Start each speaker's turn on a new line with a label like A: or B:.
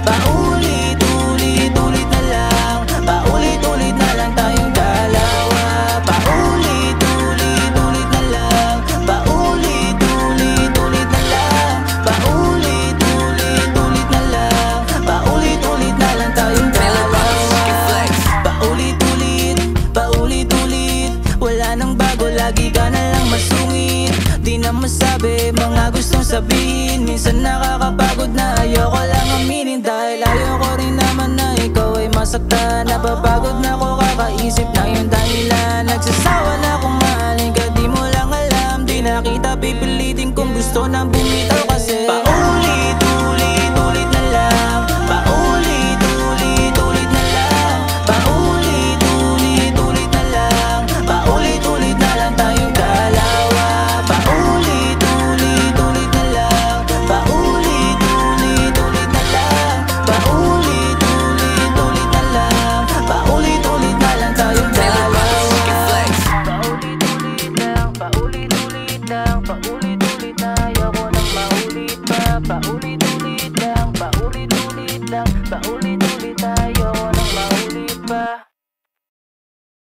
A: Paulit-ulit na lang, paulit-ulit na lang tayong dalawa. Paulit-ulit na lang, paulit-ulit na lang, paulit-ulit na lang, paulit-ulit na lang tayong dalawa. Paulit-ulit, wala nang bago, lagi ka na lang masungit. Di na masabi mga gustong sabihin, minsan nakakapagod na ayoko lang aminin. Dahil ayoko rin naman na ikaw ay masaktan. Napapagod na ako kakaisip na yung dahilan. Nagsasawa na akong mahalin ka, di mo lang alam. Di na kita pipilitin kung gusto na bumitaw kasi paulit-ulit na lang, paulit-ulit na lang, paulit-ulit na lang, paulit-ulit na lang tayong dalawa. Paulit-ulit na lang, paulit-ulit na lang, paulit-ulit na lang, paulit-ulit na lang tayong dalawa. Paulit-ulit lang, paulit-ulit lang, paulit-ulit na ayoko nang maulit pa. Paulit-ulit lang, paulit-ulit lang, paulit-ulit